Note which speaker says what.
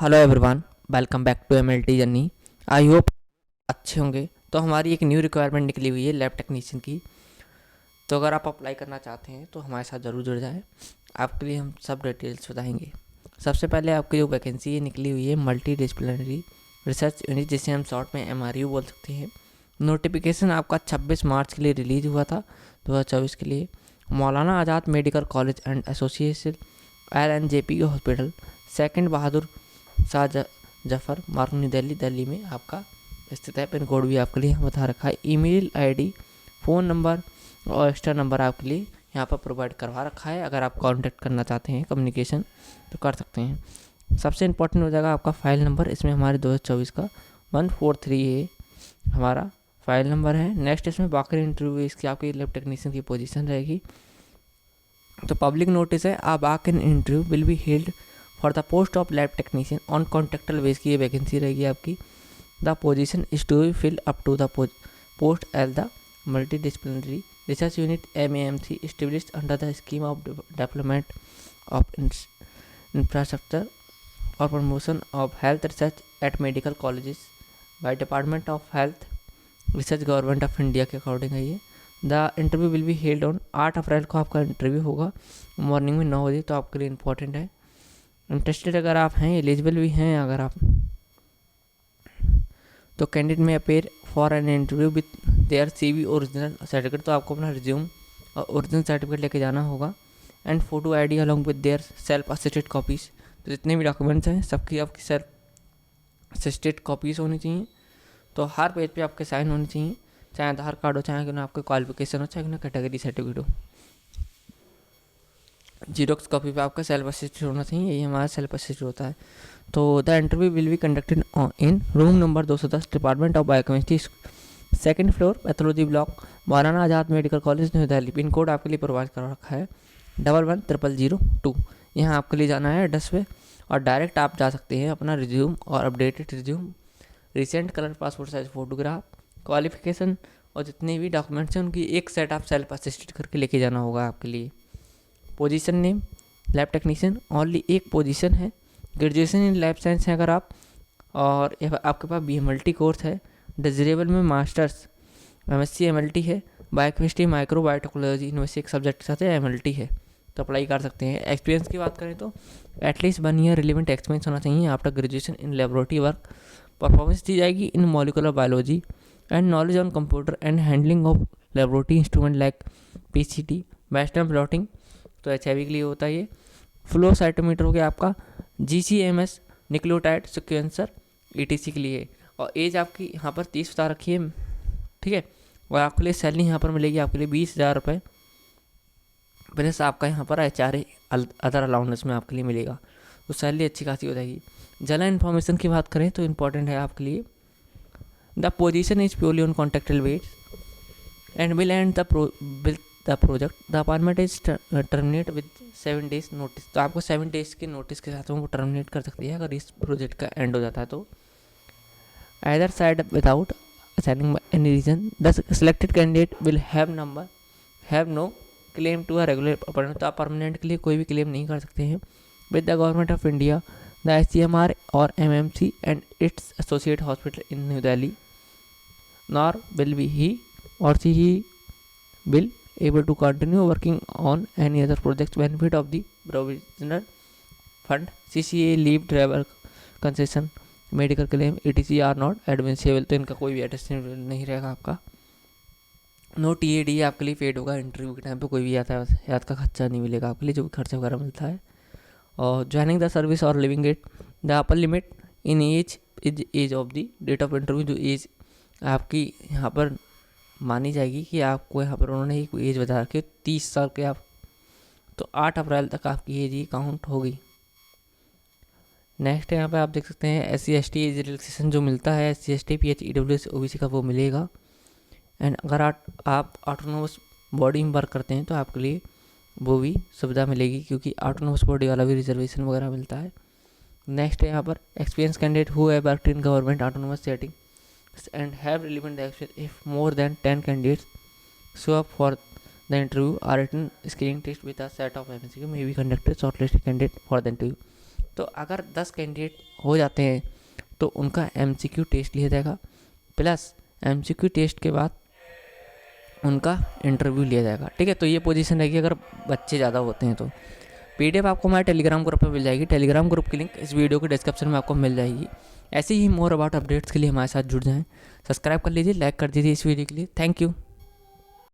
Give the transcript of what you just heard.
Speaker 1: Hello everyone, welcome back to MLT journey. I hope अच्छे होंगे। तो हमारी एक न्यू रिक्वायरमेंट निकली हुई है लैब टेक्नीशियन की। तो अगर आप अप्लाई करना चाहते हैं तो हमारे साथ ज़रूर जुड़ जाएं। आपके लिए हम सब डिटेल्स बताएंगे। सबसे पहले आपकी जो वैकेंसी निकली हुई है मल्टी डिसिप्लिनरी रिसर्च यूनिट, जिसे हम शॉर्ट में MRU बोल सकते हैं। नोटिफिकेशन आपका 26 मार्च के लिए रिलीज़ हुआ था 2024 के लिए। Maulana Azad medical college and association LNJP hospital, second Bahadur Shah Zafar Marg, new Delhi Delhi में आपका स्थित है। पिन कोड भी आपके लिए यहाँ बता रखा है। ईमेल आईडी, फ़ोन नंबर और एक्स्ट्रा नंबर आपके लिए यहाँ पर प्रोवाइड करवा रखा है। अगर आप कांटेक्ट करना चाहते हैं कम्युनिकेशन तो कर सकते हैं। सबसे इम्पोर्टेंट हो जाएगा आपका फ़ाइल नंबर। इसमें हमारे 2024 का 143A हमारा फ़ाइल नंबर है। नेक्स्ट इसमें बाकी इंटरव्यू इसकी आपकी लैब टेक्नीशियन की पोजीशन रहेगी। तो पब्लिक नोटिस है, a walk in interview will be held for the post of lab technician on contractual base की ये वैकेंसी रहेगी आपकी। The position is to be fill up to the post as the multi disciplinary research unit MAMC established under the scheme of development of infrastructure for promotion of health research at medical colleges by Department of Health Research Government of India के according है ये। The interview will be held on 8 अप्रैल को आपका interview होगा morning में 9 बजे। तो आपके लिए इंपॉर्टेंट है। इंटरेस्टेड अगर आप हैं, एलिजिबल भी हैं अगर आप, तो कैंडिडेट में appear for an interview with their CV original certificate. तो आपको अपना रिज्यूम और ओरिजिनल सर्टिफिकेट लेके जाना होगा and photo ID along with their self assisted copies. तो जितने भी डॉक्यूमेंट्स हैं सबकी आपकी सेल्फ असिस्टेड कॉपीज़ होनी चाहिए। तो हर पेज पे आपके साइन होनी चाहिए, चाहे आधार कार्ड हो, चाहे आपके क्वालिफिकेशन हो, चाहे कैटेगरी सर्टिफिकेट हो। जीरोक्स कॉपी पे आपका सेल्फ असिस्टेड होना चाहिए, यही हमारा सेल्फ असिस्टेड होता है। तो the interview will be conducted in room number 210, department of biochemistry, second floor, pathology block, Maulana Azad medical college, new Delhi. Pin code आपके लिए प्रोवाइड कर रखा है 110002। यहाँ आपके लिए जाना है एड्रेस पे और डायरेक्ट आप जा सकते हैं अपना रिज्यूम और updated resume, recent colour passport size photograph, qualification और जितने भी डॉक्यूमेंट्स हैं उनकी एक सेट आप सेल्फ असिस्टेड करके लेके जाना होगा आपके लिए। Position name lab technician, only एक पोजीशन है। ग्रेजुएशन इन लैब साइंस है अगर आप, और आपके पास BMLT कोर्स है। डिजरेबल में मास्टर्स MSc MLT है। बायोकेमिस्ट्री माइक्रो बायोटेक्नोलॉजी इनमें से एक सब्जेक्ट के साथ MLT है, तो अप्लाई कर सकते हैं। एक्सपीरियंस की बात करें तो एटलीस्ट 1 ईयर रिलेवेंट एक्सपीरियंस होना चाहिए after graduation in laboratory work. Performance दी जाएगी in molecular biology and knowledge on computer and handling of laboratory instrument like PCT, western blotting, तो HIV के लिए होता है ये। फ्लो साइटोमीटर हो गया आपका, GCMS न्यूक्लियोटाइड सिक्वेंसर ETC के लिए। और एज आपकी यहाँ पर 30 बता रखी है, ठीक है। और आपके लिए सैलरी यहाँ पर मिलेगी आपके लिए 20,000 रुपये प्लस आपका यहाँ पर HRA अदर अलाउंस में आपके लिए मिलेगा। तो सैलरी अच्छी खासी हो जाएगी। जनरल इन्फॉर्मेशन की बात करें तो इम्पॉर्टेंट है आपके लिए, the position is purely on contractual base and will and the project the appointment is terminate with 7 days notice. तो आपको 7 डेज के नोटिस के साथ वो टर्मिनेट कर सकती है अगर इस प्रोजेक्ट का एंड हो जाता है तो। either side without assigning any reason, the selected candidate will have no claim to a regular appointment। तो आप परमानेंट के लिए कोई भी क्लेम नहीं कर सकते हैं with the government of India, the SCMR और MMC and its associate hospital in new Delhi, nor will be he और she will able to continue working on any other projects benefit of the provisional fund, CCA, leave, driver concession, medical claim ETC are not admissible. तो इनका कोई भी admissible नहीं रहेगा आपका। No TAD आपके लिए पेड होगा। इंटरव्यू के टाइम पे कोई भी यातायात का खर्चा नहीं मिलेगा आपके लिए, जो भी खर्चा वगैरह मिलता है। और ज्वाइनिंग द सर्विस और leaving at, the upper limit in age is age of the date of interview. जो एज आपकी यहाँ पर मानी जाएगी कि आपको यहाँ पर उन्होंने एक एज बता रखी 30 साल के आप, तो 8 अप्रैल तक आपकी एज ही काउंट होगी। नेक्स्ट यहाँ पे आप देख सकते हैं SC/ST एज रिलैक्सेशन जो मिलता है, SC/ST PH EWS OBC का वो मिलेगा। एंड अगर आप ऑटोनोमस बॉडी में वर्क करते हैं तो आपके लिए वो भी सुविधा मिलेगी, क्योंकि ऑटोनोमस बॉडी वाला भी रिजर्वेशन वगैरह मिलता है। नेक्स्ट है यहाँ पर experience candidate who have worked in government autonomous setting and have relevant experience. If more than 10 candidates show up for the interview, a written screening test with a set of MCQ may be conducted. Shortlisted candidate for the interview तो अगर 10 candidate हो जाते हैं तो उनका MCQ test लिया जाएगा, plus MCQ test के बाद उनका इंटरव्यू लिया जाएगा। ठीक है, तो ये पोजीशन रहेगी अगर बच्चे ज़्यादा होते हैं तो। PDF आपको हमारे टेलीग्राम ग्रुप पर मिल जाएगी। टेलीग्राम ग्रुप की लिंक इस वीडियो के डिस्क्रिप्शन में आपको मिल जाएगी। ऐसे ही मोर अबाउट अपडेट्स के लिए हमारे साथ जुड़ जाएं। सब्सक्राइब कर लीजिए, लाइक कर दीजिए इस वीडियो के लिए। Thank you.